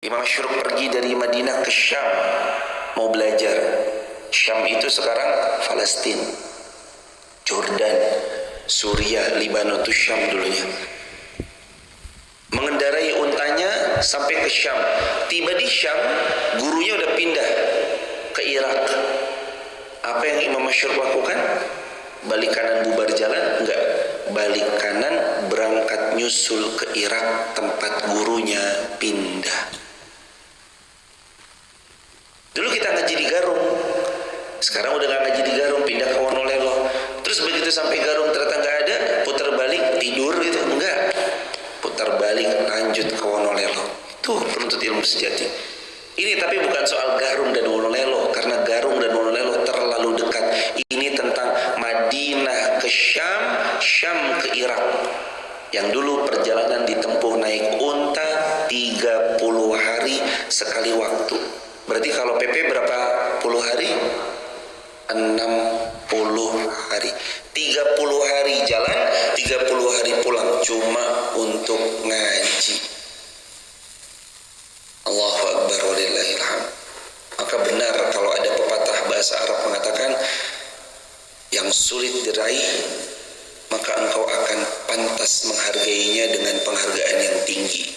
Imam Syuruk pergi dari Madinah ke Syam mau belajar. Syam itu sekarang Palestina, Jordan, Suriah, Libanon itu Syam dulunya. Mengendarai untanya sampai ke Syam. Tiba di Syam, gurunya udah pindah ke Irak. Apa yang Imam Syuruk lakukan? Balik kanan bubar jalan? Enggak. Balik kanan berangkat nyusul ke Irak tempat gurunya pindah. Dulu kita ngaji di Garung, sekarang udah gak ngaji di Garung, pindah ke Wonolelo. Terus begitu sampai Garung ternyata gak ada, putar balik tidur gitu? Enggak, putar balik lanjut ke Wonolelo. Itu penuntut ilmu sejati. Ini tapi bukan soal Garung dan Wonolelo, karena Garung dan Wonolelo terlalu dekat. Ini tentang Madinah ke Syam, Syam ke Irak. Yang dulu perjalanan ditempuh naik unta 30 hari sekali waktu. Berarti kalau PP berapa puluh hari? 60 hari. 30 hari jalan, 30 hari pulang cuma untuk ngaji. Allahu Akbar walillahil hamd. Maka benar kalau ada pepatah bahasa Arab mengatakan yang sulit diraih maka engkau akan pantas menghargainya dengan penghargaan yang tinggi.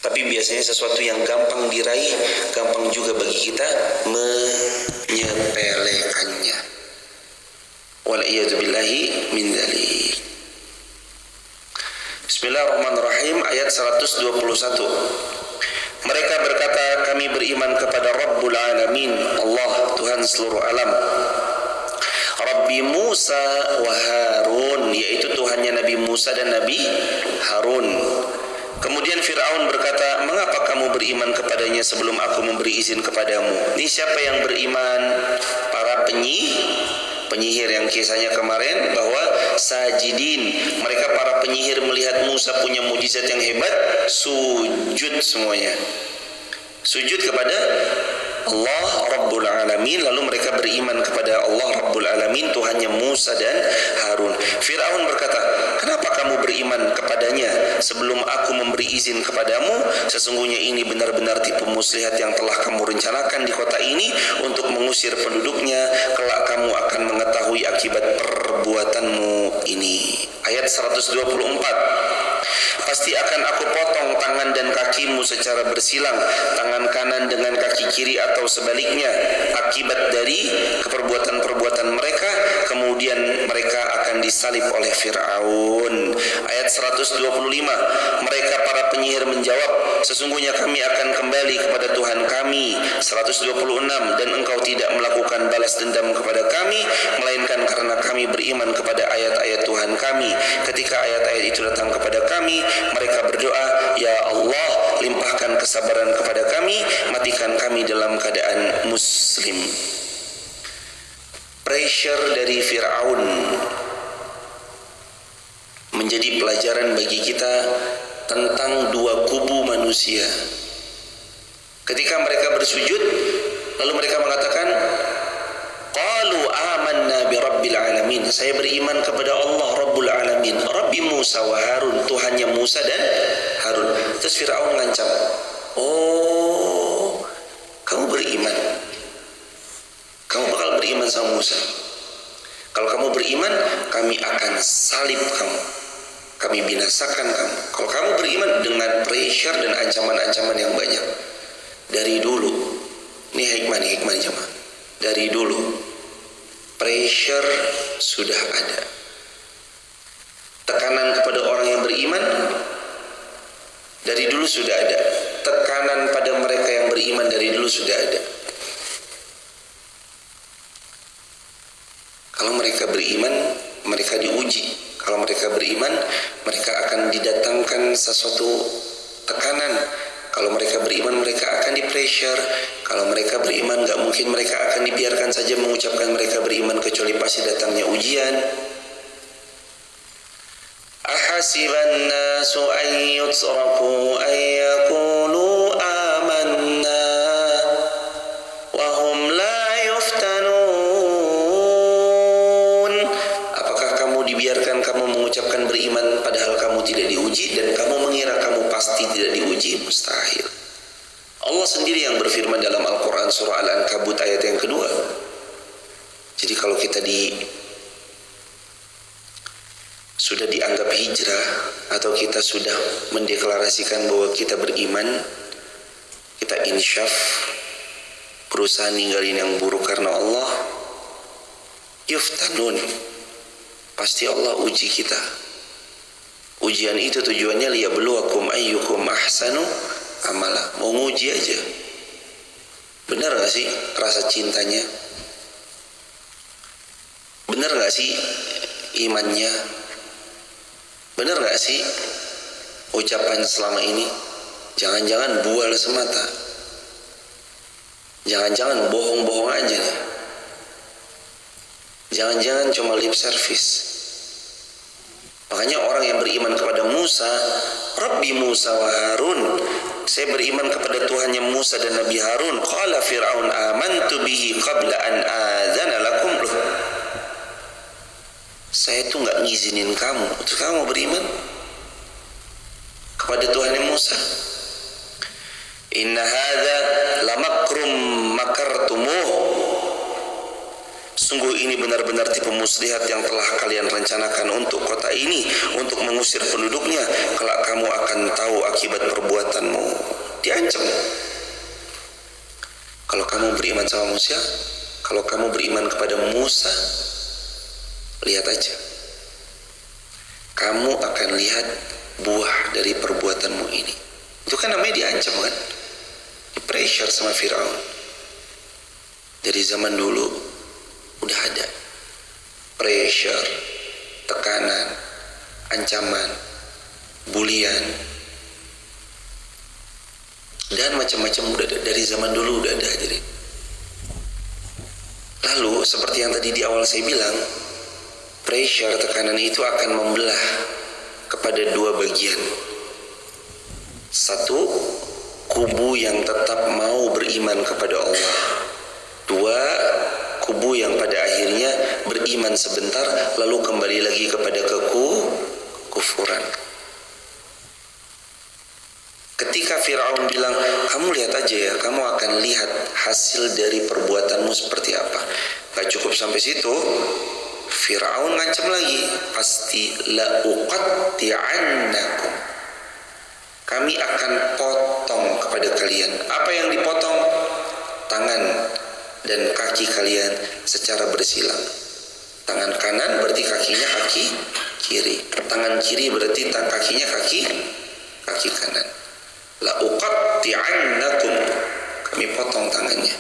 Tapi biasanya sesuatu yang gampang diraih, gampang juga bagi kita menyepelekannya. Wal'iyadzubillahi min dzalik. Bismillahirrahmanirrahim. Ayat 121. Mereka berkata, kami beriman kepada Rabbul Alamin, Allah, Tuhan seluruh alam. Rabbi Musa wa Harun, yaitu Tuhannya Nabi Musa dan Nabi Harun. Kemudian Fir'aun berkata, mengapa kamu beriman kepadanya sebelum aku memberi izin kepadamu? Ini siapa yang beriman? Para penyihir yang kisahnya kemarin, bahwa sajidin, mereka para penyihir melihat Musa punya mujizat yang hebat, sujud semuanya. Sujud kepada Allah Rabbul Alamin. Lalu mereka beriman kepada Allah Rabbul Alamin, Tuhannya Musa dan Harun. Fir'aun berkata, kenapa kamu beriman kepadanya sebelum aku memberi izin kepadamu? Sesungguhnya ini benar-benar tipu muslihat yang telah kamu rencanakan di kota ini untuk mengusir penduduknya. Kelak kamu akan mengetahui akibat perbuatanmu ini. Ayat 124. Pasti akan aku potong tangan dan kakimu secara bersilang, tangan kanan dengan kaki kiri atau sebaliknya, akibat dari keperbuatan-perbuatan mereka. Kemudian mereka akan disalib oleh Fir'aun. Ayat 125. Mereka para penyihir menjawab, sesungguhnya kami akan kembali kepada Tuhan kami. 126. Dan engkau tidak melakukan balas dendam kepada kami, melainkan karena kami beriman kepada ayat-ayat Tuhan kami. Ketika ayat-ayat itu datang kepada kami, mereka berdoa, ya Allah, limpahkan kesabaran kepada kami, matikan kami dalam keadaan muslim. Pressure dari Fir'aun menjadi pelajaran bagi kita tentang dua kubu manusia. Ketika mereka bersujud, lalu mereka mengatakan, qalu amanna bi rabbil alamin, saya beriman kepada Allah Rabbul Alamin, Rabbi Musa wa Harun, Tuhannya Musa dan Harun. Terus Fir'aun ngancam, oh, kamu beriman, kamu bakal beriman sama Musa. Kalau kamu beriman, kami akan salib kamu, kami binasakan kamu. Kalau kamu beriman, dengan pressure dan ancaman-ancaman yang banyak. Dari dulu, ini hikmah jemaah. Dari dulu pressure sudah ada. Tekanan kepada orang yang beriman dari dulu sudah ada. Tekanan pada mereka yang beriman dari dulu sudah ada. Kalau mereka beriman, mereka diuji. Kalau mereka beriman, mereka akan didatangkan sesuatu tekanan. Kalau mereka beriman, mereka akan di-pressure. Kalau mereka beriman, gak mungkin mereka akan dibiarkan saja mengucapkan mereka beriman, kecuali pasti datangnya ujian. Ahasiban nasu an yutraku an yaqulu amanna wa hum la yuftanun. Apakah kamu dibiarkan kamu mengucapkan beriman padahal kamu tidak diuji, dan kamu mengira kamu pasti tidak diuji? Mustahil. Allah sendiri yang berfirman dalam Al-Quran surah Al-Ankabut ayat yang kedua. Jadi kalau kita sudah dianggap hijrah atau kita sudah mendeklarasikan bahwa kita beriman, kita insyaf, berusaha ninggalin yang buruk karena Allah, yuftanun, pasti Allah uji kita. Ujian itu tujuannya liyabluwakum ayyukum ahsanu amala, mau nguji aja. Benar gak sih rasa cintanya? Benar gak sih imannya? Benar gak sih ucapan selama ini? Jangan-jangan bual semata, jangan-jangan bohong-bohong aja nih, jangan-jangan cuma lip service. Makanya orang yang beriman kepada Musa, Rabbi Musa wa Harun, saya beriman kepada Tuhannya Musa dan Nabi Harun. Qala Fir'aun amantu bihi qabla an adzana lakum. Loh, saya tuh gak ngizinin kamu, terus kamu beriman kepada Tuhannya Musa. Inna hadza lamakrum makartumuh, sungguh ini benar-benar tipu muslihat yang telah kalian rencanakan untuk kota ini, untuk mengusir penduduknya. Kelak kamu akan tahu akibat perbuatanmu. Diancam. Kalau kamu beriman sama Musa, kalau kamu beriman kepada Musa, lihat aja, kamu akan lihat buah dari perbuatanmu ini. Itu kan namanya diancam kan, di pressure sama Fir'aun. Dari zaman dulu udah ada pressure, tekanan, ancaman, bulian, dan macam-macam udah ada. Dari zaman dulu udah ada. Jadi lalu seperti yang tadi di awal saya bilang, pressure, tekanan itu akan membelah kepada dua bagian. Satu, kubu yang tetap mau beriman kepada Allah. Dua, kubu yang pada akhirnya beriman sebentar lalu kembali lagi kepada kekufuran. Ketika Fir'aun bilang, kamu lihat aja ya, kamu akan lihat hasil dari perbuatanmu seperti apa. Gak cukup sampai situ, Fir'aun ngancam lagi, pasti la uqatti'annakum, kami akan potong kepada kalian. Apa yang dipotong? Tangan dan kaki kalian secara bersilang. Tangan kanan berarti kakinya kaki kiri, tangan kiri berarti kakinya kaki kanan. La uqatti'annakum, kami potong tangannya.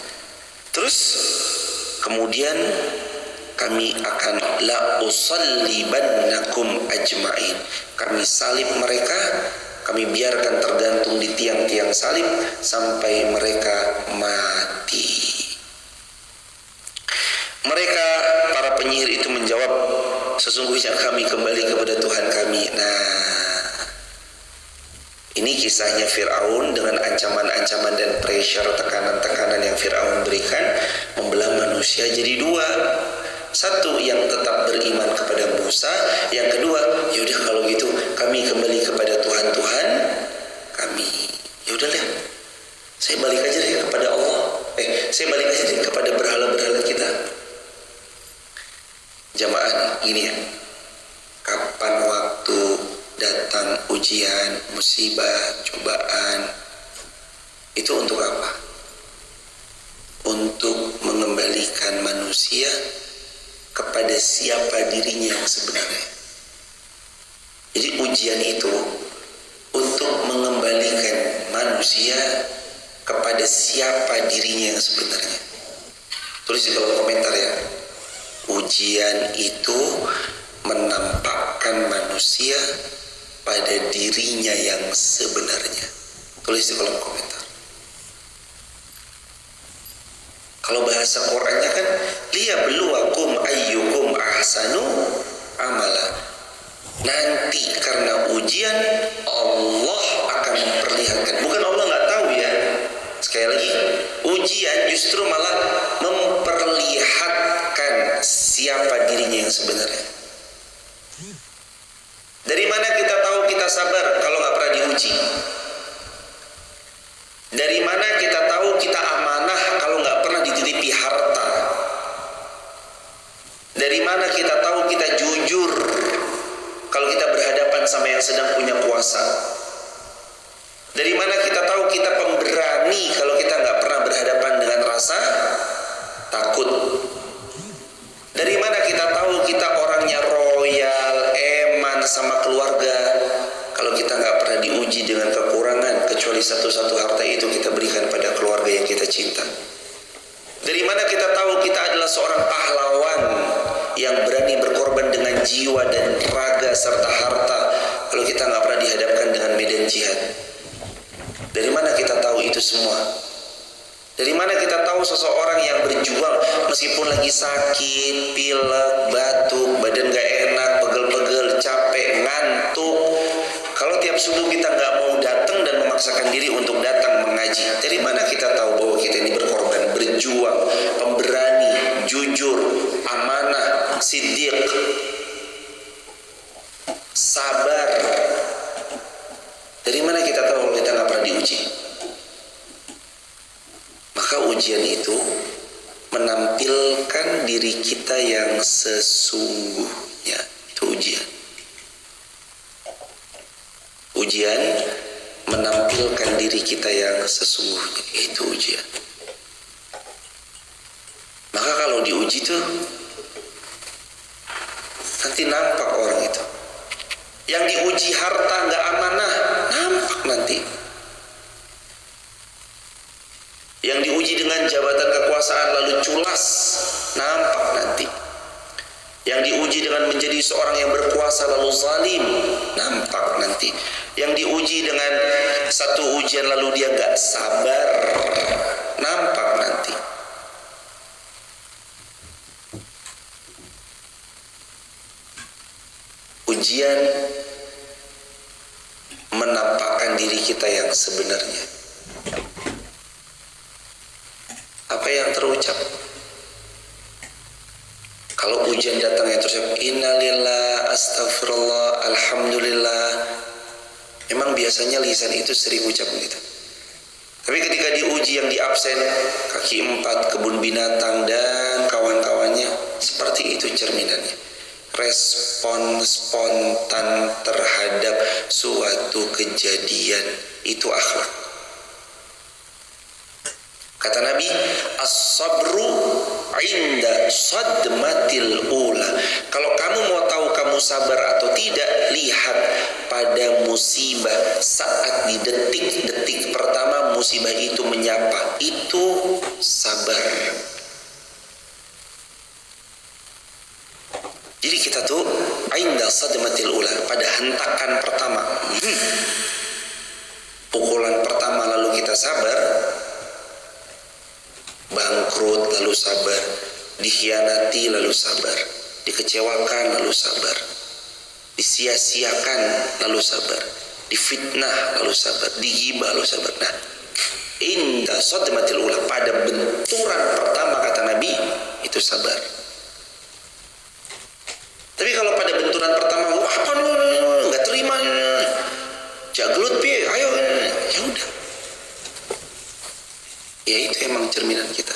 Terus kemudian kami akan la usallibannakum ajma'in, kami salib mereka, kami biarkan tergantung di tiang-tiang salib sampai mereka mati. Mereka, para penyihir itu menjawab, sesungguhnya kami kembali kepada Tuhan kami. Nah, ini kisahnya Fir'aun dengan ancaman-ancaman dan pressure, tekanan-tekanan yang Fir'aun berikan, membelah manusia jadi dua. Satu yang tetap beriman kepada Musa, yang kedua, yaudah kalau gitu kami kembali kepada Tuhan kami. Yaudahlah, saya balik aja deh kepada Allah. Saya balik aja deh kepada berhala-berhala kita. Jamaah ini ya, kapan waktu datang ujian, musibah, cobaan, itu untuk apa? Untuk mengembalikan manusia kepada siapa dirinya yang sebenarnya. Jadi ujian itu untuk mengembalikan manusia kepada siapa dirinya yang sebenarnya. Tulis di kolom komentar ya. Ujian itu menampakkan manusia pada dirinya yang sebenarnya. Tulis di kolom komentar. Kalau bahasa Qur'annya kan liyabluwakum ayyukum ahsanu amala. Nanti karena ujian Allah akan memperlihatkan. Bukan Allah nggak tahu ya. Sekali lagi, ujian justru malah memperlihatkan siapa dirinya yang sebenarnya. Dari mana kita tahu kita sabar kalau nggak pernah diuji? Dari mana mana kita tahu kita jujur kalau kita berhadapan sama yang sedang punya kuasa? Dari mana kita tahu kita pemberani kalau kita nggak pernah berhadapan dengan rasa takut? Dari mana kita tahu kita orangnya royal, eman sama keluarga kalau kita nggak pernah diuji dengan kekurangan, kecuali satu-satu harta itu kita berikan pada keluarga yang kita cinta? Dari mana kita tahu kita adalah seorang pahlawan yang berani berkorban dengan jiwa dan raga serta harta kalau kita nggak pernah dihadapkan dengan medan jihad? Dari mana kita tahu itu semua? Dari mana kita tahu seseorang yang berjuang meskipun lagi sakit, pilek, batuk, badan gak enak, pegel-pegel, capek, ngantuk, kalau tiap subuh kita gak mau datang dan memaksakan diri untuk datang mengaji? Dari mana kita tahu bahwa kita ini berkorban, berjuang, pemberani, jujur, amanah, siddiq, sabar? Dari mana kita tahu kalau kita gak pernah diuji? Maka ujian itu menampilkan diri kita yang sesungguhnya. Itu ujian. Ujian menampilkan diri kita yang sesungguhnya. Itu ujian. Maka kalau diuji tuh nanti nampak orang itu. Yang diuji harta gak amanah, nampak nanti. Yang diuji dengan jabatan kekuasaan lalu culas, nampak nanti. Yang diuji dengan menjadi seorang yang berkuasa lalu zalim, nampak nanti. Yang diuji dengan satu ujian lalu dia gak sabar, nampak nanti. Ujian menampakkan diri kita yang sebenarnya. Apa yang terucap? Kalau ujian datang yang terucap innalillah, astagfirullah, alhamdulillah, memang biasanya lisan itu sering ucap begitu. Tapi ketika diuji yang di absen, kaki 4, kebun binatang dan kawan-kawannya, seperti itu cerminannya. Respon spontan terhadap suatu kejadian, itu akhlak. Kata Nabi, as-sabru inda sadmatil ula. Kalau kamu mau tahu kamu sabar atau tidak, lihat pada musibah saat di detik-detik pertama musibah itu menyapa. Itu sabar. Jadi kita tuh inda sadmatil ula, pada hentakan pertama, pukulan pertama lalu kita sabar. Bangkrut lalu sabar, dikhianati lalu sabar, dikecewakan lalu sabar, disia-siakan lalu sabar, difitnah lalu sabar, digibah lalu sabar. Nah, inda sadmatil ula, pada benturan pertama kata Nabi, itu sabar. Tapi kalau pada benturan pertama, apa nggak terima, jagelut pi, ayo, ya udah. Ya itu emang cerminan kita.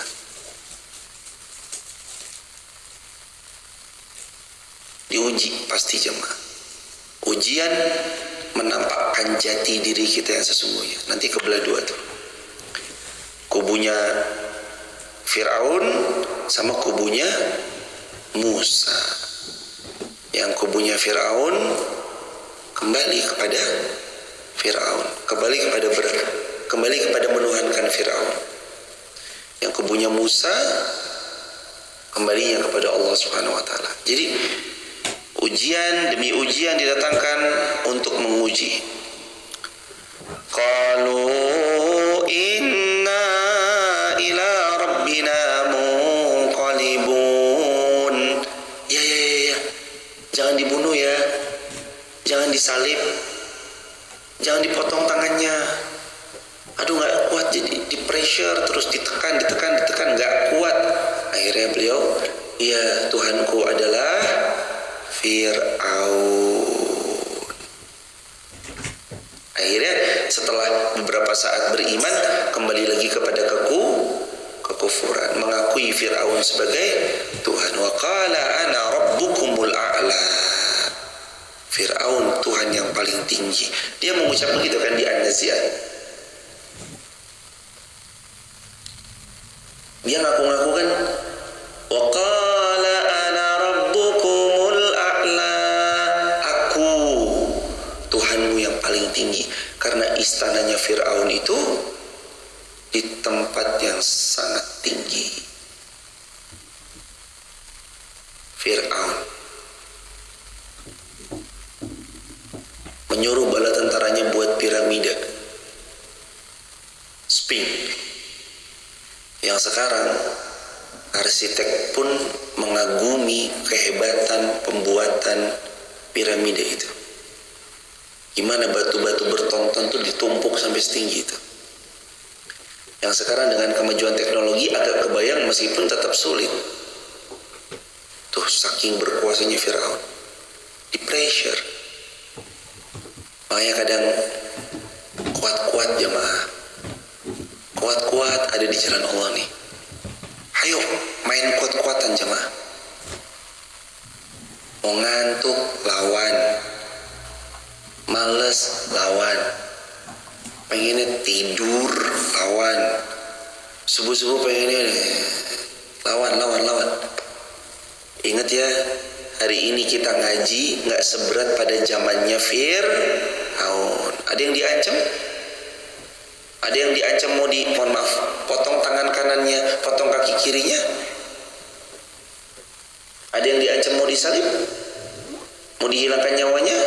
Diuji pasti jemaah. Ujian menampakkan jati diri kita yang sesungguhnya. Nanti kebelah dua tuh. Kubunya Fir'aun sama kubunya Musa. Yang kubunya Fir'aun kembali kepada Fir'aun, kembali kepada menuhankan Fir'aun. Yang kubunya Musa kembalinya kepada Allah Subhanahu wa taala. Jadi ujian demi ujian didatangkan untuk menguji. Qalu inna ila rabbina munqalibun. Ya. Jangan dibunuh ya. Jangan disalib. Jangan dipotong tangannya. Aduh gak kuat, jadi di pressure terus ditekan gak kuat. Akhirnya beliau, ya Tuhanku adalah Fir'aun. Akhirnya setelah beberapa saat beriman, kembali lagi kepada kekufuran, mengakui Fir'aun sebagai Tuhan. Wa qala ana rabbukumul a'la. Fir'aun Tuhan yang paling tinggi. Dia mengucap begitu kan di An-Nazi'at. Dia ngaku-ngaku kan, wa qala ana rabbukumul a'la. Aku Tuhanmu yang paling tinggi. Karena istananya Fir'aun itu di tempat yang sangat tinggi. Fir'aun menyuruh bala tentaranya buat piramida Sphinx, yang sekarang arsitek pun mengagumi kehebatan pembuatan piramida itu. Gimana batu-batu bertonton tuh ditumpuk sampai setinggi itu. Yang sekarang dengan kemajuan teknologi agak kebayang meskipun tetap sulit. Tuh saking berkuasanya Fir'aun, di pressure. Makanya kadang kuat-kuat jemaah, kuat-kuat ada di jalan Allah nih. Ayo main kuat-kuatan jemaah. Mau ngantuk lawan, males lawan, pengennya tidur lawan, subuh-subuh pengennya lawan. Ingat ya, hari ini kita ngaji nggak seberat pada zamannya Fir'aun. Ada yang diancam, mau mohon maaf, potong tangan kanannya, potong kaki kirinya. Ada yang diancam mau disalib, mau dihilangkan nyawanya.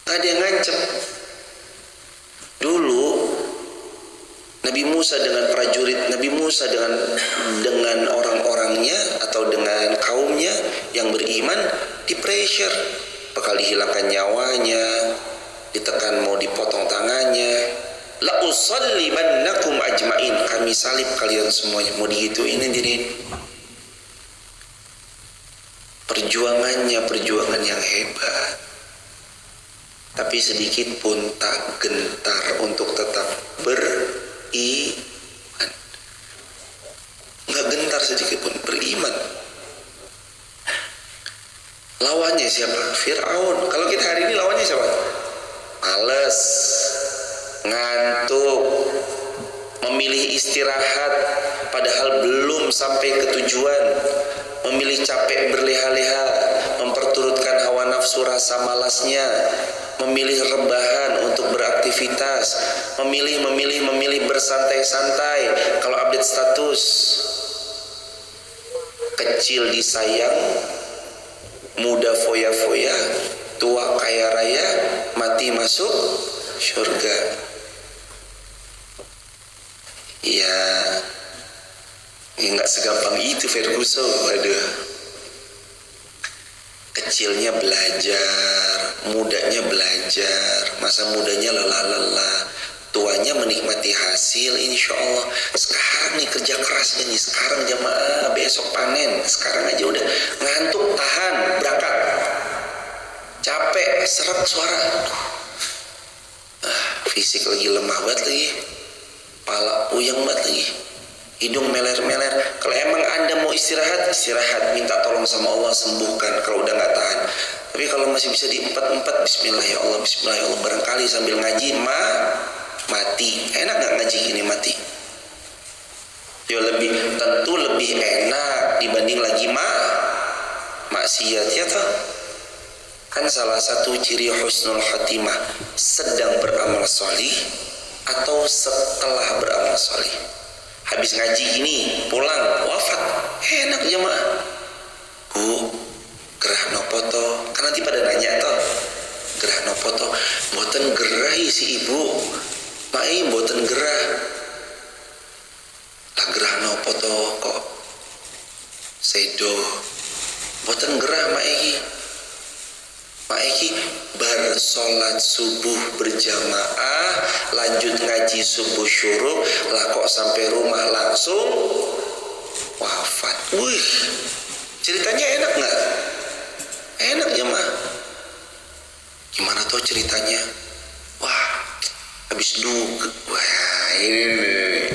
Ada yang ngancam. Dulu Nabi Musa dengan prajurit, Nabi Musa dengan orang-orangnya atau dengan kaumnya yang beriman di pressure, bakal dihilangkan nyawanya, ditekan mau dipotong tangannya. La usallibannakum ajmain, kami salib kalian semuanya. Mau digituin diri. Perjuangannya perjuangan yang hebat, tapi sedikit pun tak gentar untuk tetap beriman. Nggak gentar sedikit pun beriman. Lawannya siapa? Fir'aun. Kalau kita hari ini lawannya siapa? Males, ngantuk, memilih istirahat padahal belum sampai ke tujuan, memilih capek berleha-leha, memperturutkan hawa nafsu rasa malasnya, memilih rebahan untuk beraktivitas, memilih bersantai-santai. Kalau update status, kecil disayang, muda foya-foya, tua kaya raya, mati masuk surga. Ya nggak segampang itu Ferguson. Waduh, kecilnya belajar, mudanya belajar, masa mudanya lelah-lelah, tuanya menikmati hasil insya Allah. Sekarang nih kerja kerasnya nih, sekarang jamaah, besok panen, sekarang aja udah ngantuk, tahan, berangkat, capek, seret suara, fisik lagi lemah banget lagi, kepala puyeng banget lagi, hidung meler-meler. Kalau emang Anda mau istirahat, minta tolong sama Allah sembuhkan kalau udah nggak tahan. Tapi kalau masih bisa diempat-empat, bismillah ya Allah, barangkali sambil ngaji mati. Enak nggak ngaji gini mati? Tentu lebih enak dibanding lagi maksiat ya toh. Kan salah satu ciri husnul khatimah sedang beramal solih atau setelah beramal solih. Habis ngaji gini pulang wafat, enak jemaah. Bu, gerah nopoto, kan nanti pada nanya toh, gerah nopoto, mboten gerah si ibu, mai mboten gerah, lah gerah nopoto kok sedo, mboten gerah Maiki bar sholat subuh berjamaah, lanjut ngaji subuh syuruk, lah kok sampai rumah langsung wafat. Wih, ceritanya enak nggak? Enak ya mah. Gimana tuh ceritanya? Wah, habis wah ini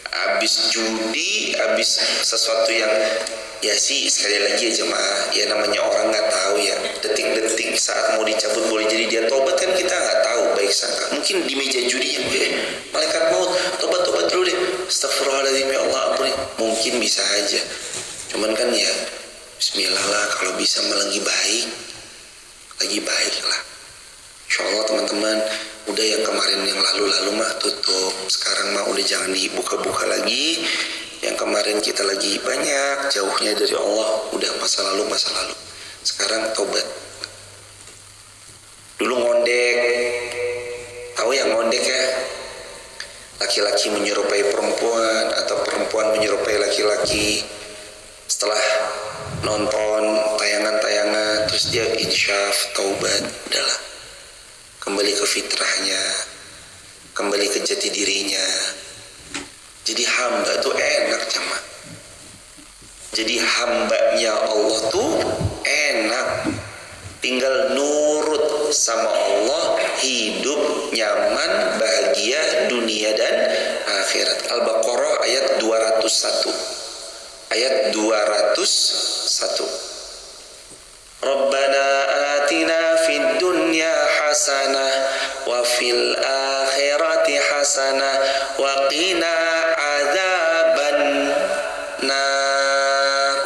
habis judi, habis sesuatu yang ya sih, sekali lagi ya jemaah, ya namanya orang nggak tahu ya, detik-detik saat mau dicabut boleh jadi dia tobat kan, kita nggak tahu baik sangka. Mungkin di meja judi malaikat maut, tobat dulu deh, astagfirullahaladzim ya Allah ampuni, mungkin bisa aja. Cuman kan ya bismillah lah, kalau bisa lagi baik lah. Insya Allah teman-teman, udah yang kemarin yang lalu-lalu mah tutup, sekarang mah udah jangan dibuka-buka lagi. Yang kemarin kita lagi banyak jauhnya dari Allah, udah masa lalu. Sekarang tobat. Dulu ngondek, tahu yang ngondek ya? Laki-laki menyerupai perempuan atau perempuan menyerupai laki-laki. Setelah nonton tayangan-tayangan, terus dia insyaf, taubat, udahlah. Kembali ke fitrahnya, kembali ke jati dirinya. Jadi hamba tuh enak jemaah. Jadi hambanya Allah tuh enak. Tinggal nurut sama Allah, hidup nyaman, bahagia dunia dan akhirat. Al-Baqarah ayat 201. Ayat 201. Rabbana atina fid dunya hasanah wa fil akhirati hasanah wa qina adzaban nar.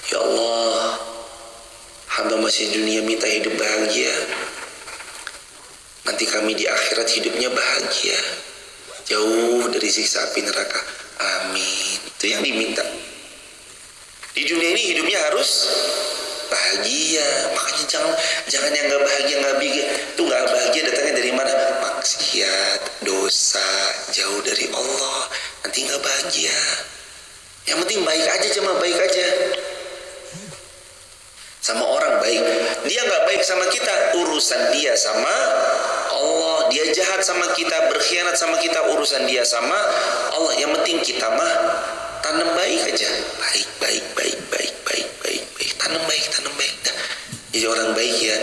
Ya Allah, hamba masih di dunia minta hidup bahagia, nanti kami di akhirat hidupnya bahagia, jauh dari siksa api neraka. Amin. Itu yang diminta. Di dunia ini hidupnya harus bahagia. Makanya jangan yang nggak bahagia. Itu nggak bahagia datangnya dari mana? Maksiat, dosa, jauh dari Allah. Nanti nggak bahagia. Yang penting baik aja, cuma baik aja. Sama orang baik. Dia nggak baik sama kita, urusan dia sama Allah. Dia jahat sama kita, berkhianat sama kita, urusan dia sama Allah. Yang penting kita mah tanam baik aja. Baik. Tanam baik. Nah, jadi orang baik ya.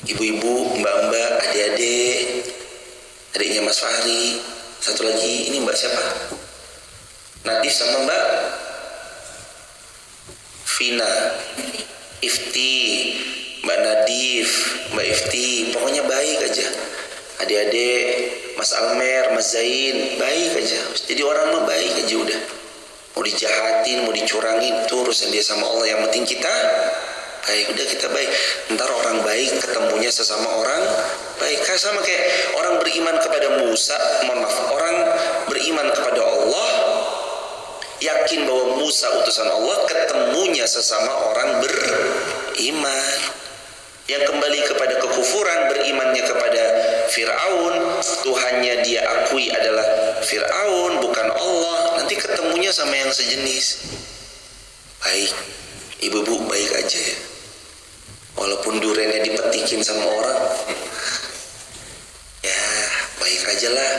Ibu-ibu, mbak-mbak, adik-adik, adiknya Mas Fahri. Satu lagi, ini mbak siapa? Nadif sama mbak Vina, Ifti, mbak Nadif, mbak Ifti. Pokoknya baik aja. Adik-adik, Mas Almer, Mas Zain, baik aja. Jadi orang mah baik aja udah. Mau dijahatin, mau dicurangin, itu urusan dia sama Allah. Yang penting kita baik, udah kita baik. Ntar orang baik ketemunya sesama orang baik. Sama kayak orang beriman kepada Musa, orang beriman kepada Allah, yakin bahwa Musa utusan Allah, ketemunya sesama orang beriman. Yang kembali kepada kekufuran, berimannya kepada Fir'aun, Tuhannya dia akui adalah Fir'aun, bukan Allah, nanti ketemunya sama yang sejenis. Baik, ibu-ibu baik aja ya. Walaupun durennya dipetikin sama orang, ya baik aja lah.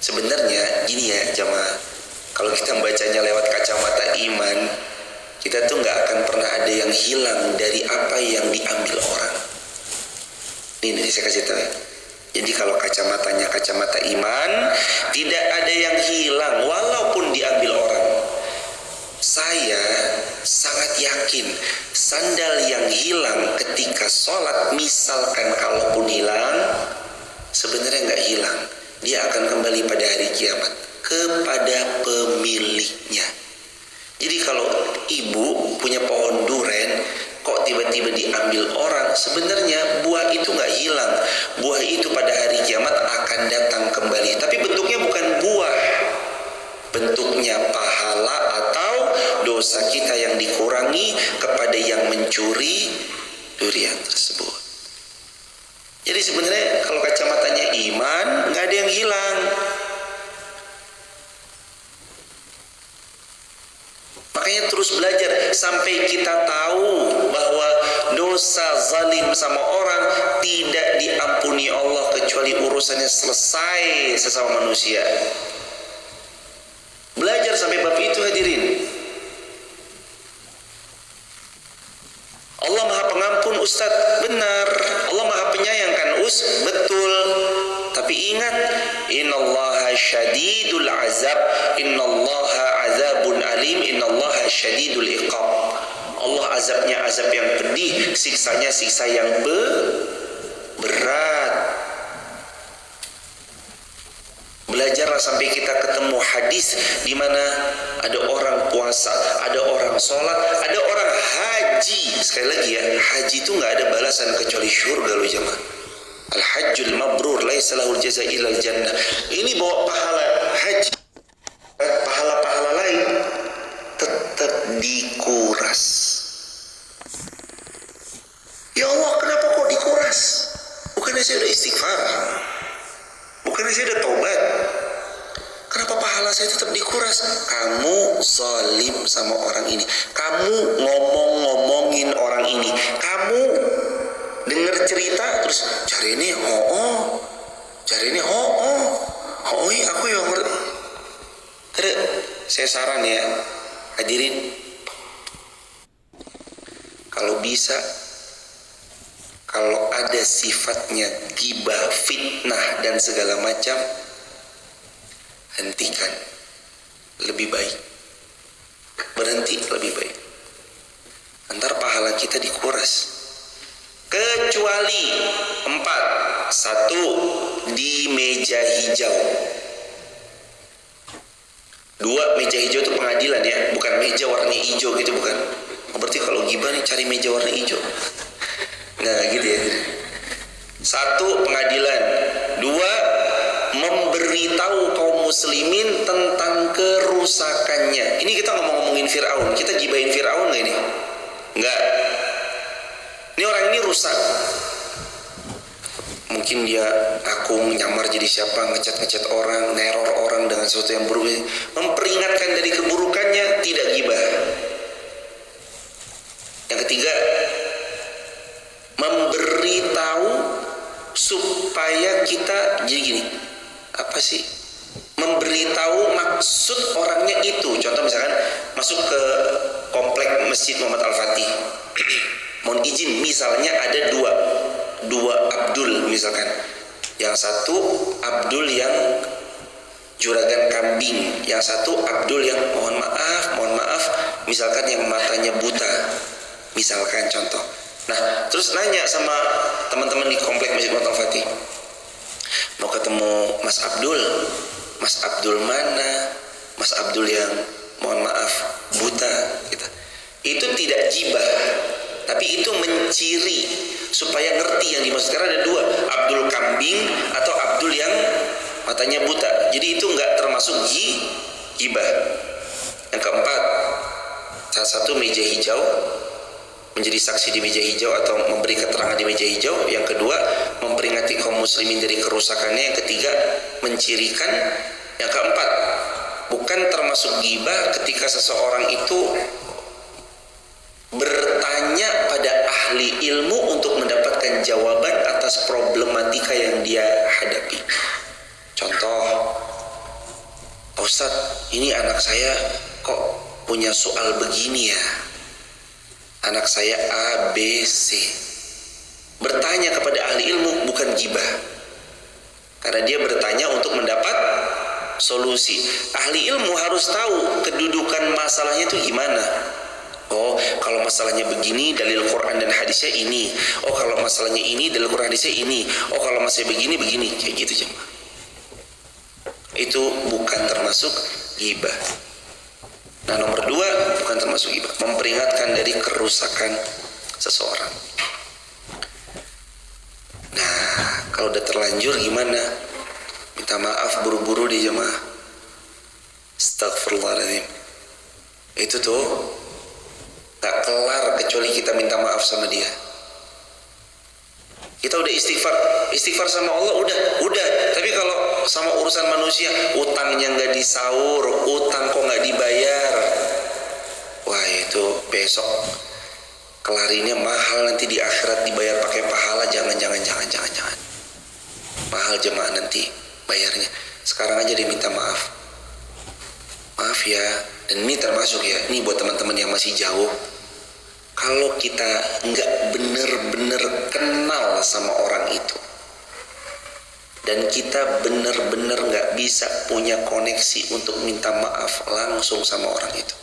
Sebenarnya gini ya jamaah, kalau kita membacanya lewat kacamata iman, kita tuh nggak akan pernah ada yang hilang dari apa yang diambil orang. Ini saya kasih tahu ya. Jadi kalau kacamatanya kacamata iman, tidak ada yang hilang walaupun diambil orang. Saya sangat yakin sandal yang hilang ketika sholat, misalkan kalaupun hilang, sebenarnya nggak hilang. Dia akan kembali pada hari kiamat kepada pemiliknya. Jadi kalau ibu punya pohon duren, kok tiba-tiba diambil orang, sebenarnya buah itu nggak hilang. Buah itu pada hari kiamat akan datang kembali. Tapi bentuknya bukan buah, bentuknya pahala atau dosa kita yang dikurangi kepada yang mencuri durian tersebut. Jadi sebenarnya kalau kacamatanya iman, nggak ada yang hilang. Makanya terus belajar sampai kita tahu bahwa dosa zalim sama orang tidak diampuni Allah kecuali urusannya selesai sesama manusia. Belajar sampai bab itu hadirin. Allah Maha Pengampun Ustadz, benar. Allah Maha Penyayang kan betul. Tapi ingat, innallaha syadidul azab, innallaha azabun alim, innallaha syadidul iqab. Allah azabnya azab yang pedih, siksanya siksa yang berat. Belajarlah sampai kita ketemu hadis di mana ada orang puasa, ada orang sholat, ada orang haji. Sekali lagi ya, haji itu nggak ada balasan kecuali syurga loh jemaah. Al-hajjul mabrur laisa lahul jaza ilal jannah. Ini bawa pahala haji, pahala-pahala lain tetap dikuras. Ya Allah, kenapa kok dikuras? Bukannya saya udah istighfar? Bukannya saya udah taubat? Kenapa pahala saya tetap dikuras? Kamu zalim sama orang ini. Kamu ngomong-ngomongin orang ini. Kamu dengar cerita terus cari ini cari ini aku yang ngerti. Ada, saya saran ya, hadirin, kalau bisa, kalau ada sifatnya ghibah, fitnah dan segala macam, hentikan. Lebih baik berhenti, lebih baik. Antar pahala kita dikuras. Kecuali 4. 1. Di meja hijau. 2. Meja hijau itu pengadilan ya, bukan meja warna hijau gitu, bukan. Berarti kalau ghibah nih cari meja warna hijau. Nah gitu ya. 1. Pengadilan. 2. Memberitahu kaum muslimin tentang kerusakannya. Ini kita ngomongin Fir'aun. Kita gibahin Fir'aun nggak ini? Nggak. Ini orang ini rusak. Mungkin dia aku nyamar jadi siapa, ngecat orang, neror orang dengan sesuatu yang buruk. Memperingatkan dari keburukannya, tidak gibah. Yang ketiga, memberitahu supaya kita jadi gini. Apa sih? Memberitahu maksud orangnya itu. Contoh misalkan masuk ke komplek Masjid Muhammad Al-Fatih. Mohon izin, misalnya ada dua Abdul misalkan. Yang satu Abdul yang juragan kambing, yang satu Abdul yang mohon maaf misalkan yang matanya buta, misalkan contoh. Nah terus nanya sama teman-teman di komplek Masjid Muhammad Al-Fatih, mau ketemu Mas Abdul mana? Mas Abdul yang mohon maaf buta gitu. Itu tidak gibah, tapi itu menciri supaya ngerti yang dimaksud. Karena ada 2, Abdul kambing atau Abdul yang matanya buta. Jadi itu nggak termasuk gibah. Yang keempat, salah satu meja hijau, menjadi saksi di meja hijau atau memberi keterangan di meja hijau. Yang kedua, memperingati kaum muslimin dari kerusakannya. Yang ketiga, mencirikan. Yang keempat, bukan termasuk gibah ketika seseorang itu bertanya pada ahli ilmu untuk mendapatkan jawaban atas problematika yang dia hadapi. Contoh, Ustadz, ini anak saya kok punya soal begini ya, anak saya A, B, C. Bertanya kepada ahli ilmu bukan gibah, karena dia bertanya untuk mendapat solusi. Ahli ilmu harus tahu kedudukan masalahnya itu gimana. Oh, kalau masalahnya begini, dalil Quran dan hadisnya ini. Oh, kalau masalahnya ini, dalil Quran hadisnya ini. Oh, kalau masalahnya begini, kayak gitu jemaah. Itu bukan termasuk ghibah. Nah, nomor 2 bukan termasuk ghibah, memperingatkan dari kerusakan seseorang. Nah, kalau udah terlanjur gimana? Minta maaf buru-buru deh jemaah. Astagfirullahaladzim. Itu tuh tak kelar kecuali kita minta maaf sama dia. Kita udah istighfar sama Allah udah. Tapi kalau sama urusan manusia, utangnya nggak disaur, utang kok nggak dibayar, wah itu besok kelarinya mahal, nanti di akhirat dibayar pakai pahala. Jangan. Mahal jemaah nanti bayarnya. Sekarang aja diminta maaf ya. Dan ini termasuk ya, ini buat teman-teman yang masih jauh. Kalau kita nggak bener-bener kenal sama orang itu dan kita benar-benar nggak bisa punya koneksi untuk minta maaf langsung sama orang itu.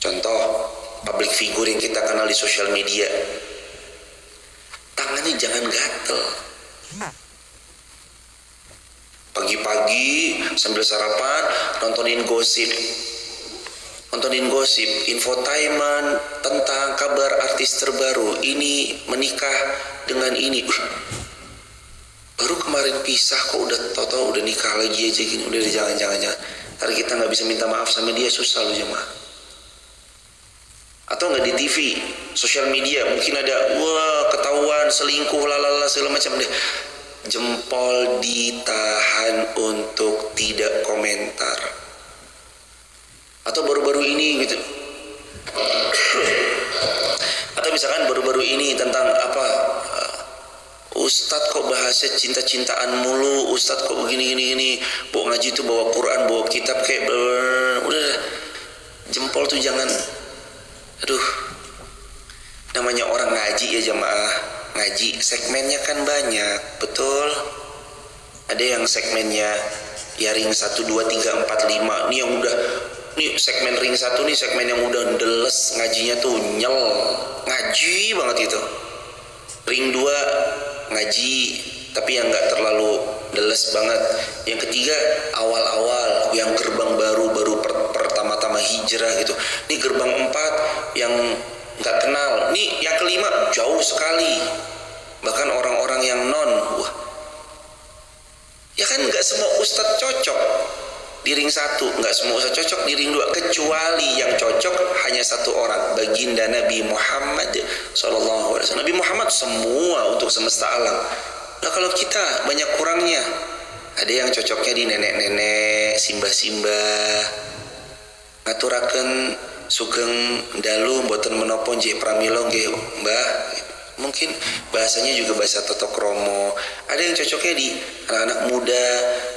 Contoh, public figure yang kita kenal di sosial media, tangannya jangan gatel. Pagi-pagi sambil sarapan nontonin gosip, infotainment tentang kabar artis terbaru, ini menikah dengan ini. Baru kemarin pisah kok udah tahu-tahu udah nikah lagi aja gini. Udah jangan. Ntar kita nggak bisa minta maaf sama dia, susah loh jemaah. Atau nggak di TV, sosial media mungkin ada ketahuan selingkuh lalala segala macam deh. Jempol ditahan untuk tidak komentar. Atau baru-baru ini gitu. Atau misalkan baru-baru ini tentang apa, Ustadz kok bahasnya cinta-cintaan mulu, Ustadz kok begini, bawa ngaji tuh bawa Quran, bawa kitab kayak udah jempol tuh jangan. Aduh, namanya orang ngaji ya jamaah, ngaji segmennya kan banyak, betul. Ada yang segmennya ya ring 1, 2, 3, 4, 5. Nih yang udah, nih segmen ring 1 nih segmen yang udah deles ngajinya tuh ngaji banget itu. Ring 2 ngaji tapi yang nggak terlalu deles banget. Yang ketiga awal-awal, yang gerbang baru pertama-tama hijrah gitu. Ini gerbang 4 yang nggak kenal. Nih yang kelima jauh sekali, bahkan orang-orang yang wah ya kan nggak semua ustadz cocok di ring 1, nggak semua ustadz cocok di ring 2, kecuali yang cocok hanya satu orang, baginda Nabi Muhammad SAW. Nabi Muhammad semua untuk semesta alam. Nah kalau kita banyak kurangnya, ada yang cocoknya di nenek-nenek, simbah-simbah, ngaturaken sugeng dalu mboten menapa nggih pramila nggih Mbah. Mungkin bahasanya juga bahasa toto kromo. Ada yang cocoknya di anak-anak muda,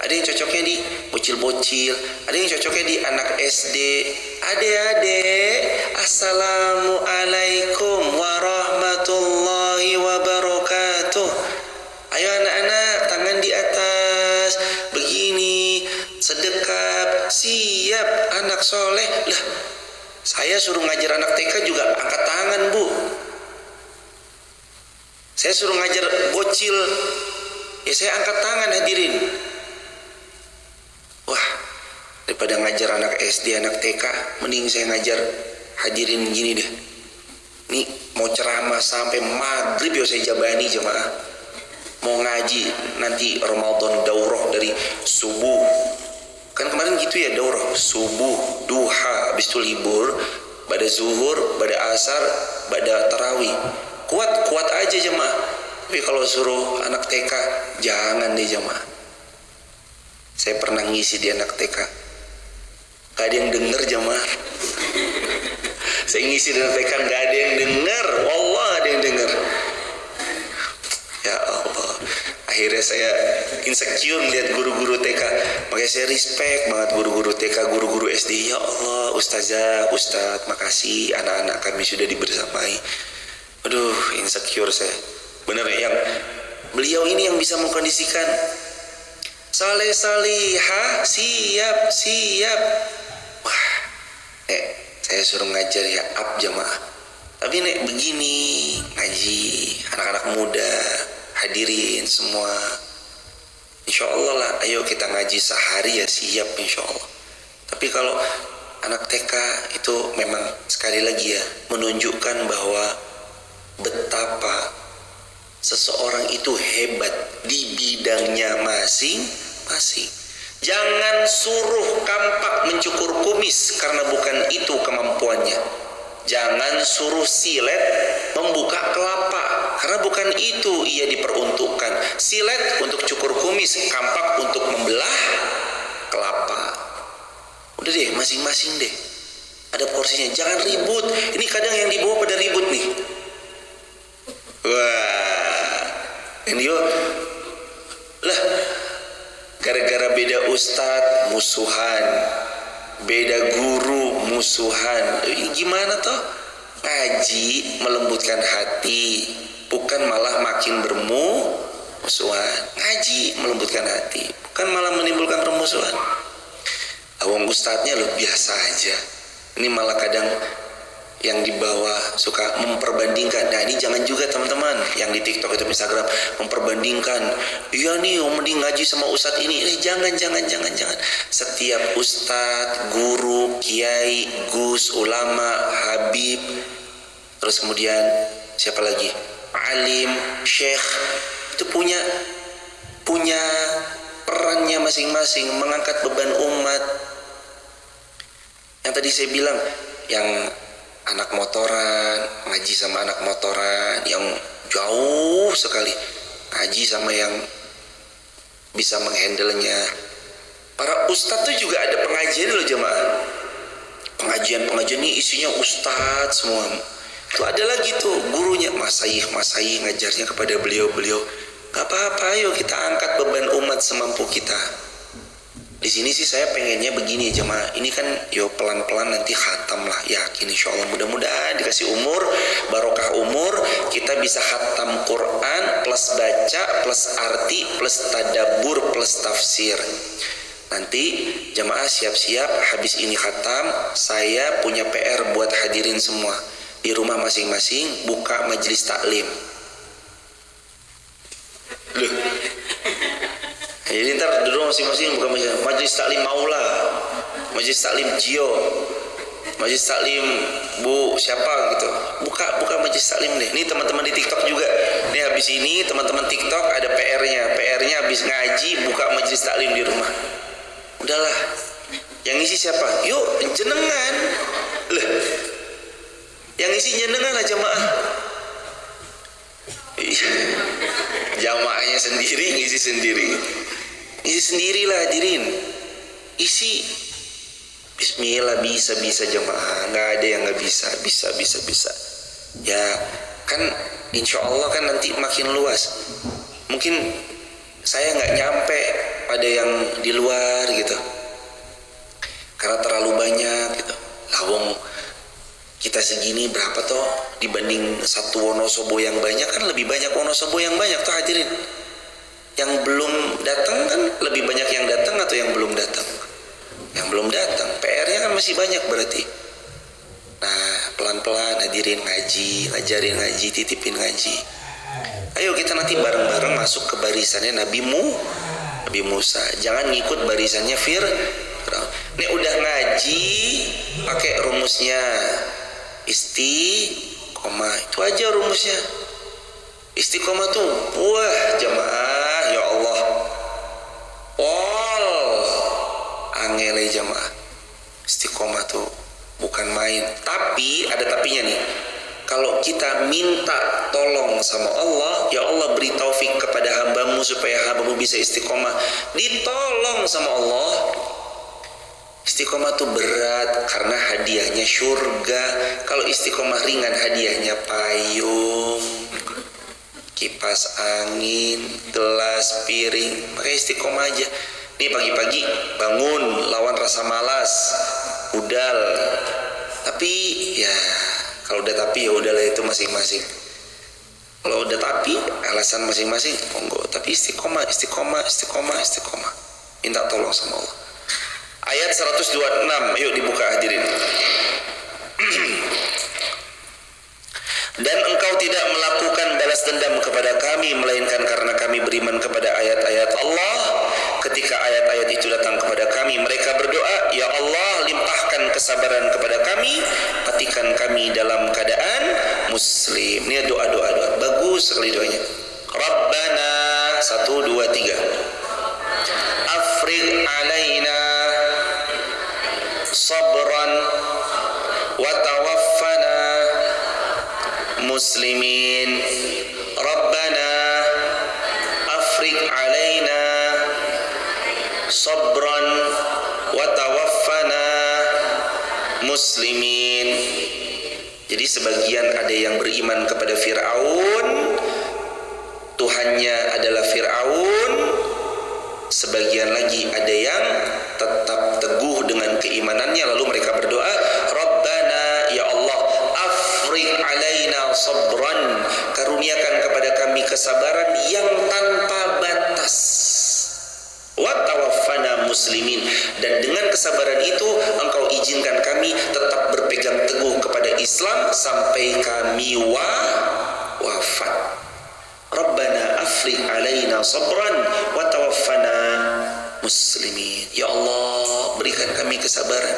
ada yang cocoknya di bocil-bocil, ada yang cocoknya di anak SD. Adik-adik, assalamualaikum warahmatullahi wabarakatuh. Ayo anak-anak, tangan di atas, begini, sedekap, siap, anak soleh. Lah, saya suruh ngajar anak TK juga angkat tangan, Bu. Saya suruh ngajar bocil, ya saya angkat tangan, hadirin. Wah, daripada ngajar anak SD, anak TK, mending saya ngajar hadirin gini deh. Nih mau ceramah sampai maghrib ya saya jabani jemaah. Mau ngaji nanti Ramadan daurah dari subuh. Kan kemarin gitu ya, daurah subuh, duha, habis itu libur, pada zuhur, pada asar, pada tarawih. Kuat aja jemaah. Tapi kalau suruh anak TK, jangan deh jemaah. Saya pernah ngisi di anak TK, gak ada yang denger jemaah. Saya ngisi di anak TK, gak ada yang denger. Wallah ada yang denger. Ya Allah, akhirnya saya insecure melihat guru-guru TK. Makanya saya respect banget guru-guru TK, guru-guru SD. Ya Allah, ustazah, ustadz, makasih anak-anak kami sudah dibersamai. Aduh, insecure saya. Bener ya, yang beliau ini yang bisa mengkondisikan saleh salihah, siap. Wah, saya suruh ngajar ya up jamaah. Tapi begini ngaji anak-anak muda, hadirin semua. Insya Allah lah, ayo kita ngaji sehari ya siap insya Allah. Tapi kalau anak TK itu memang sekali lagi ya menunjukkan bahwa betapa seseorang itu hebat di bidangnya masing-masing. Jangan suruh kampak mencukur kumis karena bukan itu kemampuannya. Jangan suruh silet membuka kelapa karena bukan itu ia diperuntukkan. Silet untuk cukur kumis, kampak untuk membelah kelapa. Udah deh, masing-masing deh ada porsinya. Jangan ribut. Ini kadang yang dibawa pada ribut nih. Wah, ini lah gara-gara beda ustadz musuhan, beda guru musuhan. Gimana toh? Ngaji melembutkan hati, bukan malah makin bermusuhan. permusuhan. Ngaji melembutkan hati, bukan malah menimbulkan permusuhan. Awang ustadznya lu biasa aja. Ini malah kadang yang di bawah suka memperbandingkan. Nah ini jangan juga teman-teman yang di TikTok itu Instagram memperbandingkan. Iya nih, mending ngaji sama ustadz ini. Jangan. Setiap ustadz, guru, kiai, gus, ulama, habib, terus kemudian siapa lagi? Alim, syekh, itu punya perannya masing-masing mengangkat beban umat. Yang tadi saya bilang, yang anak motoran, ngaji sama anak motoran yang jauh sekali, ngaji sama yang bisa menghandlenya. Para ustadz tuh juga ada pengajian loh jemaah. Pengajian ini isinya ustadz semua. Tuh ada lagi tuh gurunya, masayih ngajarnya kepada beliau. Gak apa-apa, ayo kita angkat beban umat semampu kita. Di sini sih saya pengennya begini jemaah. Ini kan yo pelan-pelan nanti khatam lah, yakin insya Allah, mudah-mudahan dikasih umur, barokah umur, kita bisa khatam Quran plus baca plus arti plus tadabbur plus tafsir. Nanti jemaah siap-siap habis ini khatam, saya punya PR buat hadirin semua. Di rumah masing-masing buka majelis taklim. Loh. Jadi ntar di rumah masing-masing buka majelis taklim Maula, majelis taklim Jio, majelis taklim Bu siapa gitu. Buka majelis taklim deh. Ini teman-teman di TikTok juga. Nih habis ini teman-teman TikTok ada PR-nya habis ngaji buka majelis taklim di rumah. Udahlah. Yang isi siapa? Yuk jenengan. Loh. Yang isi jenengan lah jamaah. Jamaahnya sendiri, ngisi sendiri. Isi sendirilah hadirin. Isi. Bismillah, bisa jamaah. Nggak ada yang nggak bisa. Ya kan insya Allah kan nanti makin luas. Mungkin saya nggak nyampe pada yang di luar gitu. Karena terlalu banyak gitu. Lawong kita segini berapa toh dibanding satu Wonosobo yang banyak, kan lebih banyak Wonosobo yang banyak toh hadirin. Yang belum datang kan lebih banyak yang datang atau yang belum datang? Yang belum datang, PR-nya kan masih banyak berarti. Nah, pelan-pelan hadirin ngaji, ajarin ngaji, titipin ngaji. Ayo kita nanti bareng-bareng masuk ke barisannya Nabi Musa. Jangan ngikut barisannya Fir'aun. Nih udah ngaji pakai rumusnya istiqomah, itu aja rumusnya. Istiqomah tuh wah jamaah ya Allah angele jamaah. Istiqomah tuh bukan main. Tapi ada tapinya nih. Kalau kita minta tolong sama Allah, ya Allah beri taufik kepada hambamu supaya hambamu bisa istiqomah, ditolong sama Allah. Istiqomah tuh berat karena hadiahnya surga. Kalau istiqomah ringan hadiahnya payung, kipas angin, gelas, piring. Makanya istiqomah aja. Nih pagi-pagi bangun lawan rasa malas, udal. Tapi ya kalau udah tapi ya udahlah, itu masing-masing. Kalau udah tapi alasan masing-masing monggo. Tapi istiqomah. Minta tolong sama Allah. Ayat 126, yuk dibuka hadirin. Dan engkau tidak melakukan balas dendam kepada kami, melainkan karena kami beriman kepada ayat-ayat Allah. Ketika ayat-ayat itu datang kepada kami, mereka berdoa, ya Allah limpahkan kesabaran kepada kami, matikan kami dalam keadaan muslim. Ini doa-doa bagus sekali doanya. Rabbana 1, 2, 3 Afriq alaina sabran wa tawaffana muslimin. Rabbana afriq alaina sabran wa tawaffana muslimin. Jadi sebagian ada yang beriman kepada Fir'aun, Tuhannya adalah Fir'aun. Sebagian lagi ada yang tetap teguh dengan keimanannya, lalu mereka berdoa, Rabbana ya Allah afriq alaina sabran, karuniakan kepada kami kesabaran yang tanpa Dan dengan kesabaran itu Engkau izinkan kami tetap berpegang teguh kepada Islam sampai kami wafat. Rabbana afrigh alaina sabran wa tawaffana muslimin. Ya Allah, berikan kami kesabaran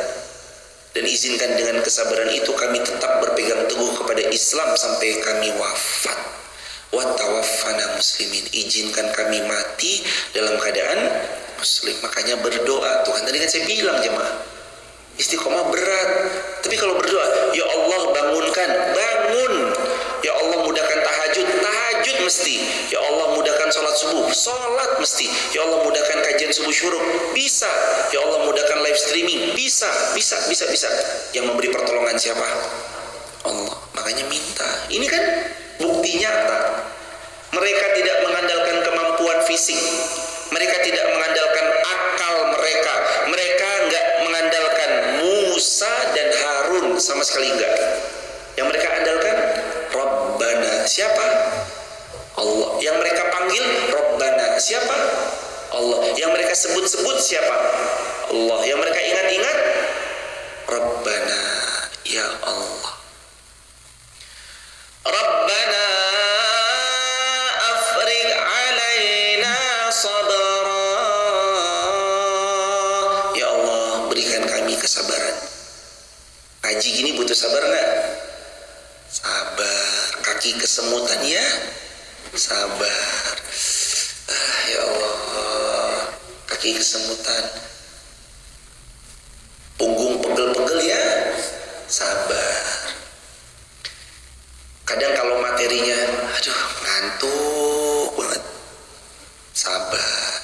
dan izinkan dengan kesabaran itu kami tetap berpegang teguh kepada Islam sampai kami wafat. Wa tawaffana muslimin, izinkan kami mati dalam keadaan muslim. Makanya berdoa, Tuhan tadi kan saya bilang jemaah, istiqomah berat. Tapi kalau berdoa, ya Allah bangunkan, bangun. Ya Allah mudahkan tahajud, tahajud mesti. Ya Allah mudahkan sholat subuh, sholat mesti. Ya Allah mudahkan kajian subuh syuruk, bisa. Ya Allah mudahkan live streaming, bisa. Yang memberi pertolongan siapa? Allah. Makanya minta. Ini kan bukti nyata. Mereka tidak mengandalkan kemampuan fisik, mereka tidak mengandalkan akal mereka, mereka enggak mengandalkan Musa dan Harun, sama sekali enggak. Yang mereka andalkan Rabbana, siapa? Allah. Yang mereka panggil Rabbana, siapa? Allah. Yang mereka sebut-sebut siapa? Allah. Yang mereka ingat-ingat Rabbana, ya Allah. Rabbana afrigh alaina sabra. Ya Allah, berikan kami kesabaran. Ngaji gini butuh sabar nggak? Sabar. Kaki kesemutan ya, sabar. Ya Allah, kaki kesemutan, punggung pegel-pegel ya, sabar. Kadang kalau materinya, aduh ngantuk banget, sabar.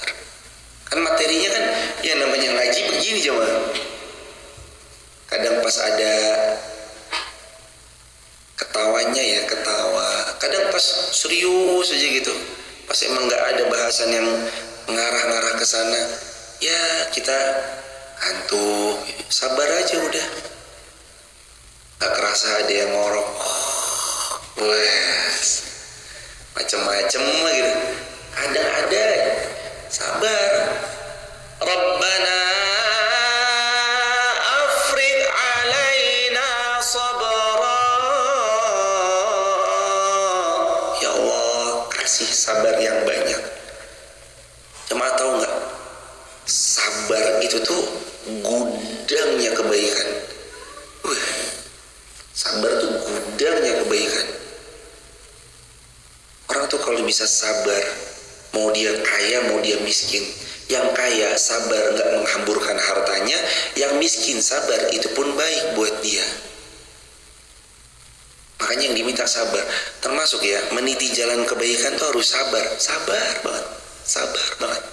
Kan materinya kan, ya namanya ngaji begini jemaah. Kadang pas ada ketawanya ya ketawa, kadang pas serius aja gitu. Pas emang nggak ada bahasan yang mengarah-ngarah ke sana, ya kita ngantuk, sabar aja udah. Gak kerasa ada yang ngorok. Wes, macem-macem gitu. Kadang ada, sabar. Rabbana afrigh alaina sabra. Ya Allah, kasih sabar yang banyak. Jemaah tahu nggak? Sabar itu tuh gudangnya kebaikan. Sabar tuh gudangnya kebaikan. Orang tuh kalau bisa sabar, mau dia kaya mau dia miskin, yang kaya sabar nggak menghamburkan hartanya, yang miskin sabar itu pun baik buat dia. Makanya yang diminta sabar, termasuk ya meniti jalan kebaikan tuh harus sabar banget.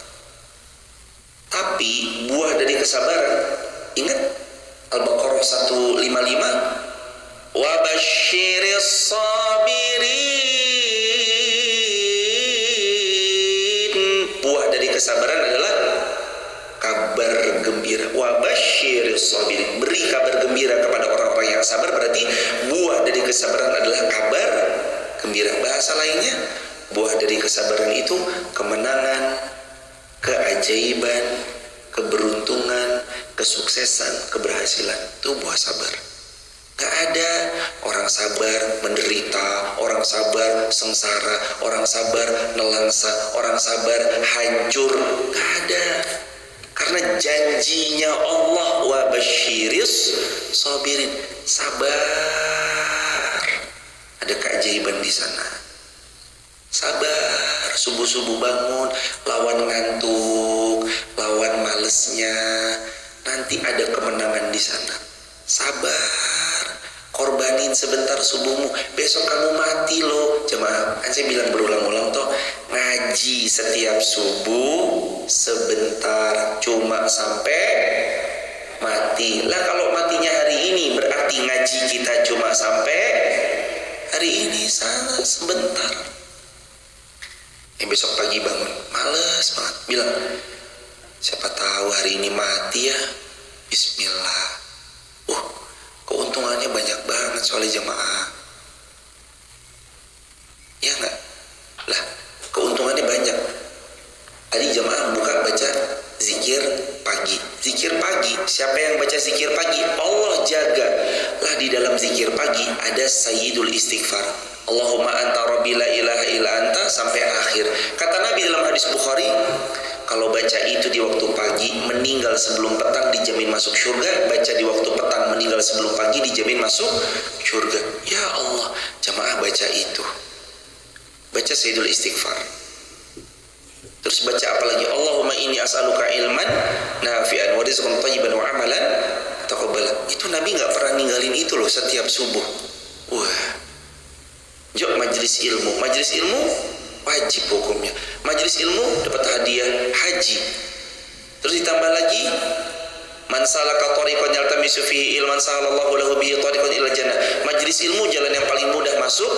Tapi buah dari kesabaran, ingat Al-Baqarah 155, wa basyiris sabirin. Buah dari kesabaran adalah kabar gembira. Wa basyiris sabirin, beri kabar gembira kepada orang-orang yang sabar. Berarti buah dari kesabaran adalah kabar gembira. Bahasa lainnya, buah dari kesabaran itu kemenangan, keajaiban, keberuntungan, kesuksesan, keberhasilan. Itu buah sabar. Gak ada orang sabar menderita, orang sabar sengsara, orang sabar nelangsa, orang sabar hancur. Gak ada. Karena janjinya Allah, wa basyiris sabirin, sabar. Ada keajaiban di sana. Sabar, subuh-subuh bangun, lawan ngantuk, lawan malesnya, nanti ada kemenangan di sana. Sabar, korbanin sebentar subuhmu, besok kamu mati loh. Jemaah, kan saya bilang berulang-ulang toh, ngaji setiap subuh sebentar, cuma sampai mati. Lah kalau matinya hari ini, berarti ngaji kita cuma sampai hari ini, sana sebentar. Besok pagi bangun males banget, bilang siapa tahu hari ini mati ya, bismillah. Keuntungannya banyak banget soalnya jemaah, ya nggak? Lah keuntungannya banyak. Tadi jemaah buka baca zikir pagi. Zikir pagi, siapa yang baca zikir pagi, Allah jaga lah. Di dalam zikir pagi ada sayyidul istighfar, Allahumma anta rabbi la ilaha illa anta, sampai akhir. Kata Nabi dalam hadis Bukhari, kalau baca itu di waktu pagi, meninggal sebelum petang dijamin masuk surga. Baca di waktu petang, meninggal sebelum pagi dijamin masuk surga. Ya Allah, jamaah baca itu. Baca sayyidul istighfar. Terus baca apa lagi? Allahumma inni as'aluka ilman nafi'an wa rizqan thayyiban wa amalan taqabbala. Itu Nabi enggak pernah ninggalin itu loh setiap subuh. Wah. Jok majelis ilmu. Majelis ilmu wajib hukumnya. Majelis ilmu dapat hadiah haji. Terus ditambah lagi, man salaka thariqan yaltamisu fihi ilman sahalallahu lahu bihi thariqan ila jannah. Majelis ilmu jalan yang paling mudah masuk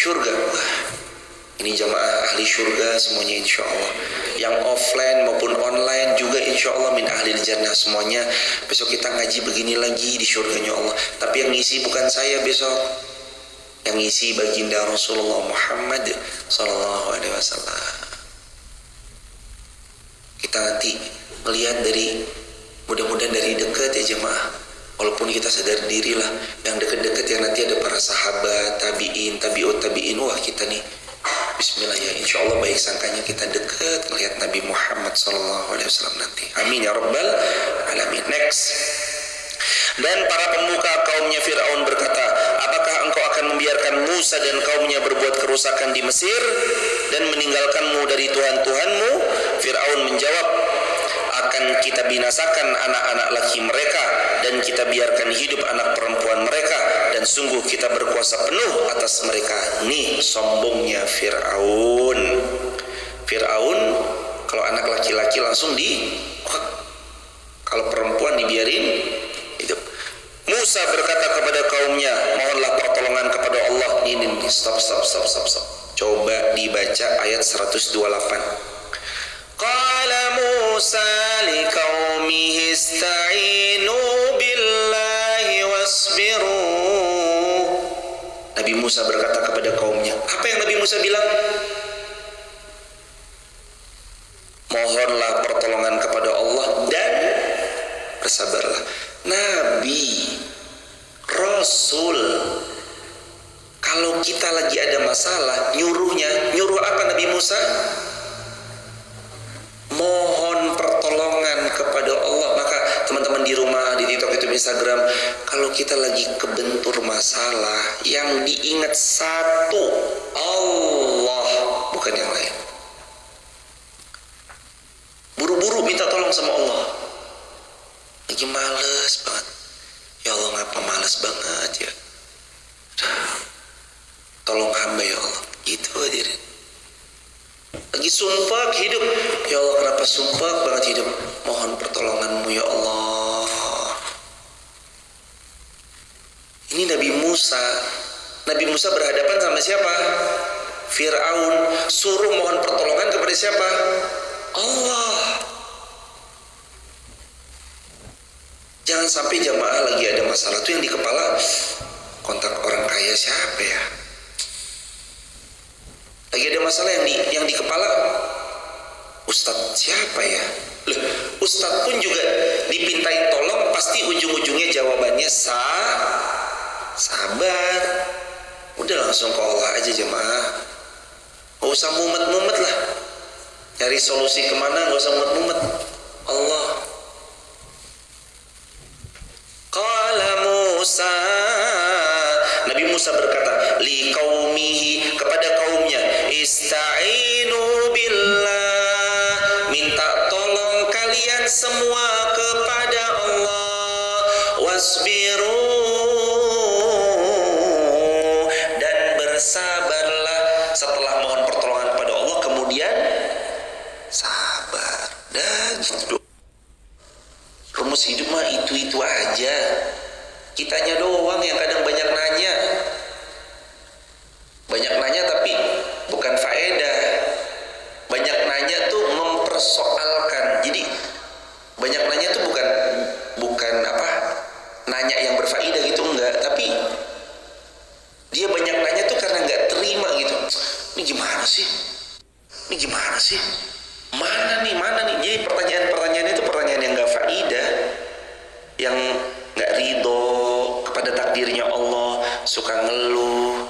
surga. Wah. Ini jamaah ahli surga semuanya insya Allah. Yang offline maupun online juga insya Allah min ahli jannah semuanya. Besok kita ngaji begini lagi di surganya Allah. Tapi yang ngisi bukan saya besok. Yang ngisi baginda Rasulullah Muhammad sallallahu alaihi wasallam. Kita nanti melihat dari, mudah-mudahan dari dekat ya jemaah. Walaupun kita sadar diri lah, yang dekat-dekat yang nanti ada para sahabat, tabi'in, tabi'ut tabi'in. Wah kita nih bismillah ya, insya Allah baik sangkanya kita dekat melihat Nabi Muhammad sallallahu alaihi wasallam nanti. Amin ya rabbal alamin. Next. Dan para pemuka kaumnya Fir'aun berkata, apakah engkau akan membiarkan Musa dan kaumnya berbuat kerusakan di Mesir dan meninggalkanmu dari Tuhan-Tuhanmu? Fir'aun menjawab, akan kita binasakan anak-anak laki mereka dan kita biarkan hidup anak perempuan mereka, dan sungguh kita berkuasa penuh atas mereka. Nih sombongnya Fir'aun. Fir'aun kalau anak laki-laki langsung kalau perempuan dibiarin hidup. Musa berkata kepada kaumnya, mohonlah pertolongan kepada Allah. Ini stop. Coba dibaca ayat 128. Qala Musa liqaumihi ista'inu billahi wasbiru. Nabi Musa berkata kepada kaumnya, apa yang Nabi Musa bilang? Mohonlah pertolongan kepada Allah dan bersabarlah. Nabi, Rasul, kalau kita lagi ada masalah, nyuruh apa Nabi Musa? Mohon pertolongan kepada Allah. Maka teman-teman di rumah, di TikTok, YouTube, Instagram, kalau kita lagi kebentur masalah, yang diingat satu, Allah, bukan yang lain. Buru-buru minta tolong sama Allah. Lagi males banget. Ya Allah, ngapa males banget ya? Tolong hamba ya Allah. Gitu hadirin. Lagi sumpah hidup, ya Allah kenapa sumpah banget hidup, mohon pertolonganmu ya Allah. Ini Nabi Musa berhadapan sama siapa? Fir'aun. Suruh mohon pertolongan kepada siapa? Allah. Jangan sampai jamaah lagi ada masalah tuh yang di kepala, kontak orang kaya siapa ya? Lagi ada masalah yang di kepala, Ustadz siapa ya? Loh, Ustadz pun juga dipintain tolong, pasti ujung-ujungnya jawabannya sabar. Udah langsung ke Allah aja jemaah. Gak usah mumet-mumet lah. Cari solusi kemana, gak usah mumet-mumet. Allah. Qala Musa, Nabi Musa berkata, liqaumihi, kepada kaumnya, ista'inu billah, minta tolong kalian semua kepada Allah, wasbiru, dan bersabarlah. Setelah mohon pertolongan kepada Allah, kemudian sabar. Dan gitu. Rumus hidup mah itu aja. Kitanya doang yang kadang banyak nanya. Banyak nanya tapi bukan faedah. Banyak nanya tuh mempersoalkan. Jadi banyak nanya tuh bukan apa? Nanya yang berfaedah gitu, enggak, tapi dia banyak nanya tuh karena enggak terima gitu. Ini gimana sih? Mana nih? Jadi pertanyaan yang nggak ridho kepada takdirnya Allah, suka ngeluh.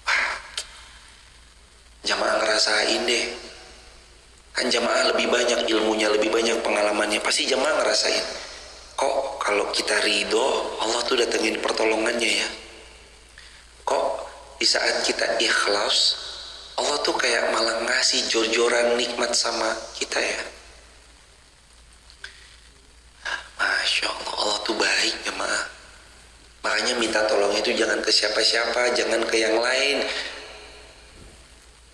Wah, jamaah ngerasain deh. Kan jamaah lebih banyak ilmunya, lebih banyak pengalamannya. Pasti jamaah ngerasain. Kok kalau kita ridho, Allah tuh datengin pertolongannya ya. Kok di saat kita ikhlas, Allah tuh kayak malah ngasih jor-joran nikmat sama kita ya. Masya Allah, Allah tuh baik jemaah. Makanya minta tolong itu jangan ke siapa-siapa, jangan ke yang lain.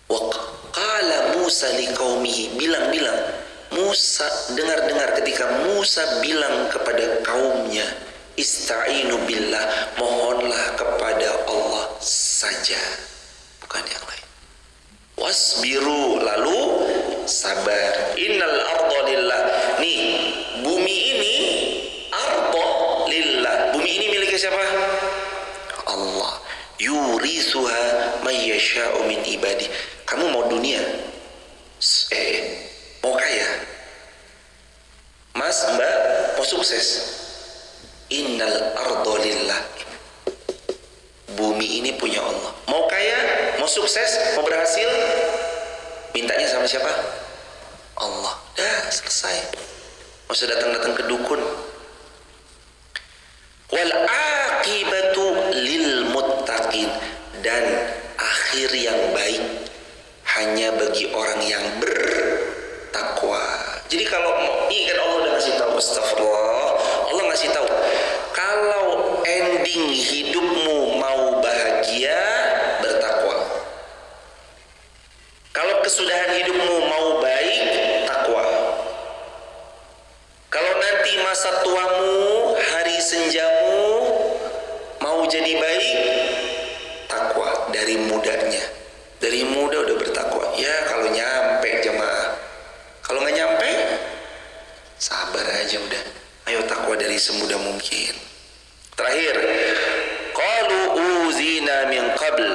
Wa qala Musa liqaumihi, bilang Musa, dengar ketika Musa bilang kepada kaumnya, ista'inu billah, mohonlah kepada Allah saja, bukan yang lain. Wasbiru, lalu sabar. Innal arda lillah. Nih, bumi ini arda lillah. Bumi ini milik siapa? Allah. Yurithuha may yasha'u min ibadi. Kamu mau dunia? Mau kaya? Mas, Mbak, mau sukses? Innal arda lillah. Bumi ini punya Allah. Mau kaya, mau sukses, mau berhasil, mintanya sama siapa? Allah. Dah selesai. Mau usah datang ke dukun. Wal aqibatu lil muttaqin, dan akhir yang baik hanya bagi orang yang bertakwa. Jadi kalau mau, ini kan Allah udah ngasih tahu, astagfirullah, Allah ngasih tahu, kalau ending hidupmu mau bahagia, bertakwa. Kalau kesudahan hidupmu mau baik, takwa. Kalau nanti masa tuamu, hari senjamu mau jadi baik, takwa dari mudanya. Dari muda udah bertakwa. Ya kalau nyampe jemaah. Kalau nggak nyampe, sabar aja udah. Ayo takwa dari semudah mungkin. Terakhir, qalu uzina min qabl.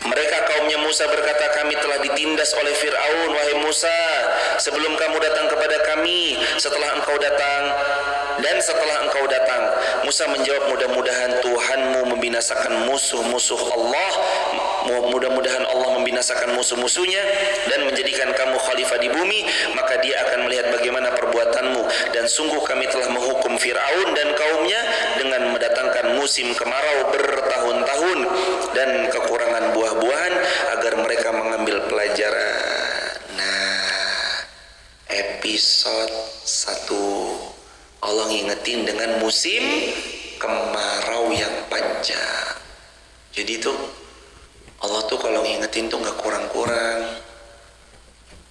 Mereka kaumnya Musa berkata, kami telah ditindas oleh Fir'aun, wahai Musa, sebelum kamu datang kepada kami, setelah engkau datang, dan setelah engkau datang. Musa menjawab, mudah-mudahan Tuhanmu membinasakan musuh-musuh Allah, mudah-mudahan Allah membinasakan musuh-musuhnya dan menjadikan kamu khalifah di bumi, maka dia akan melihat bagaimana perbuatanmu. Dan sungguh kami telah menghukum Fir'aun dan kaumnya dengan mendatangkan musim kemarau bertahun-tahun dan kekurangan buah-buahan agar mereka mengambil pelajaran. Nah, episode 1 Allah ngingetin dengan musim kemarau yang panjang. Jadi tuh Allah tuh kalau ngingetin tuh gak kurang-kurang,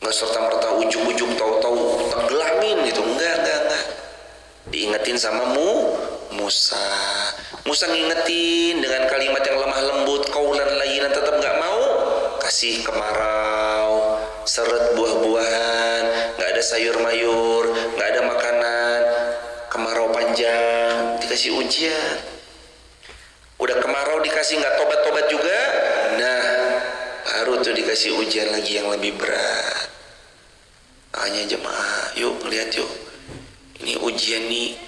gak serta-merta ujung-ujung tahu-tahu tenggelamin gitu, enggak. Diingetin sama Musa ngingetin dengan kalimat yang lemah lembut, qaulan layyinan, tetap gak mau. Kasih kemarau, seret buah-buahan, gak ada sayur-mayur, gak ada makanan, kemarau panjang, dikasih ujian. Udah kemarau dikasih nggak tobat-tobat juga, nah baru tuh dikasih ujian lagi yang lebih berat. Makanya jemaah, yuk lihat yuk, ini ujian nih,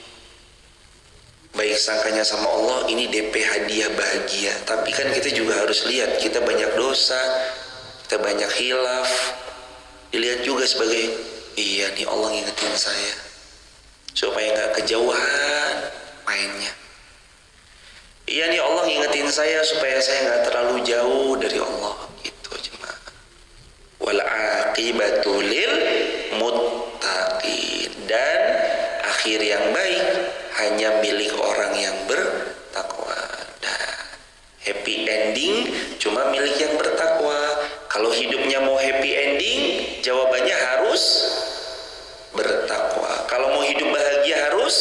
baik sangkanya sama Allah, ini DP hadiah bahagia. Tapi kan kita juga harus lihat, kita banyak dosa, kita banyak khilaf, dilihat juga sebagai, iya nih Allah ngingetin saya supaya nggak kejauhan mainnya. Iya nih Allah ngingetin saya supaya saya nggak terlalu jauh dari Allah, gitu jemaah. Wal aqibatu lil muttaqin, dan akhir yang baik hanya milik orang yang bertakwa. Nah, happy ending cuma milik yang bertakwa. Kalau hidupnya mau happy ending, jawabannya harus bertakwa. Kalau mau hidup bahagia harus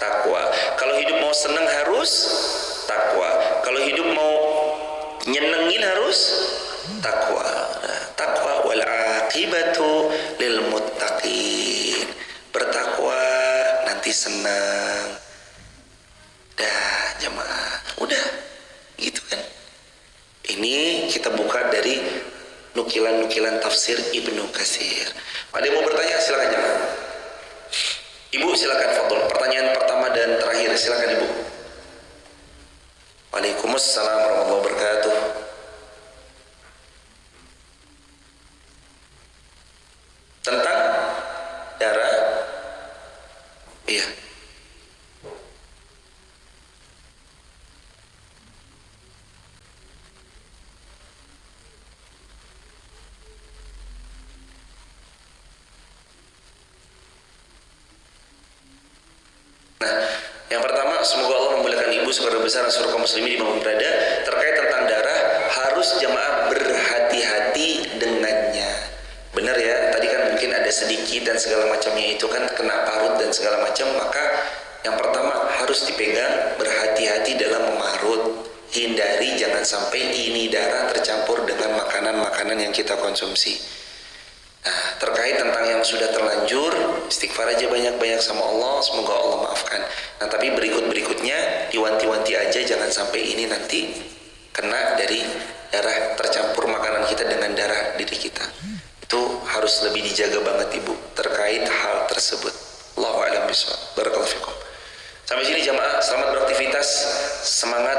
takwa. Kalau hidup mau senang harus takwa. Kalau hidup mau nyenengin harus takwa. Nah, takwa wal aqibatu lil muttaqin. Bertakwa nanti senang. Dah jemaah, udah gitu kan. Ini kita buka dari nukilan-nukilan tafsir Ibnu Katsir. Ada yang mau bertanya silakan jemaah. Ibu silakan fadhol. Pertanyaan pertama dan terakhir, silakan Ibu. Waalaikumsalam warahmatullahi wabarakatuh. Tentang darah. Iya. Nah, yang pertama, semoga Allah membolehkan ibu sekeluarga besar seluruh kaum muslimin dimanapun berada. Terkait tentang darah, harus jamaah berhati-hati dengannya. Benar ya, tadi kan mungkin ada sedikit dan segala macamnya itu kan kena parut dan segala macam. Maka yang pertama harus dipegang, berhati-hati dalam memarut. Hindari jangan sampai ini darah tercampur dengan makanan-makanan yang kita konsumsi. Nah, terkait tentang yang sudah terlanjur, istighfar aja banyak-banyak sama Allah, semoga Allah maafkan. Nah, tapi berikut-berikutnya diwanti-wanti aja, jangan sampai ini nanti kena dari darah tercampur makanan kita dengan darah diri kita. Itu harus lebih dijaga banget Ibu terkait hal tersebut. Allahu a'lam bishawab. Barakallahu fikum. Sampai sini jamaah, selamat beraktivitas, semangat.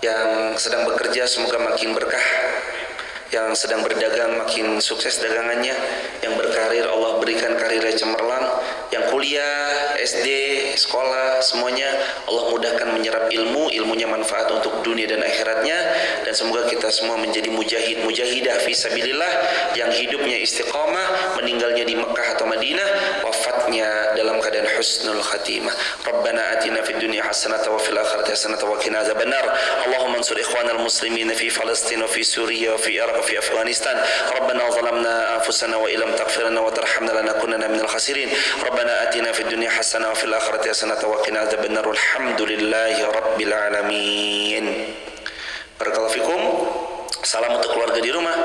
Yang sedang bekerja semoga makin berkah, yang sedang berdagang makin sukses dagangannya, yang berkarir Allah berikan karirnya cemerlang, yang kuliah, SD, sekolah, semuanya Allah mudahkan menyerap ilmu, ilmunya manfaat untuk dunia dan akhiratnya. Dan semoga kita semua menjadi mujahid, mujahidah fi sabilillah, yang hidupnya istiqamah, meninggalnya di Mekah atau Madinah, wafatnya dalam keadaan husnul khatimah. Rabbana atina fid dunya hasanatan wa fil akhirati hasanatan wa qina adzabannar. Allahumma ansur ikhwanal muslimin fi Palestina wa fi Suriya wa fi Iraq wa fi Afghanistan. Rabbana zalamna anfusana wa illam taghfir lana wa tarhamna lanakunanna minal khasirin. Rabbana atina fid dunya hasanatan wa fil akhirati hasanatan wa qina adzabannar. Alhamdulillahi rabbil alamin. Barakallahu fikum. Salam untuk keluarga di rumah.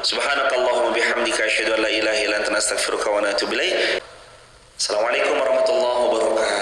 Subhanakallahumma bihamdika asyhadu an la ilaha illa anta astaghfiruka wa atubu ilaik. Assalamualaikum warahmatullahi wabarakatuh.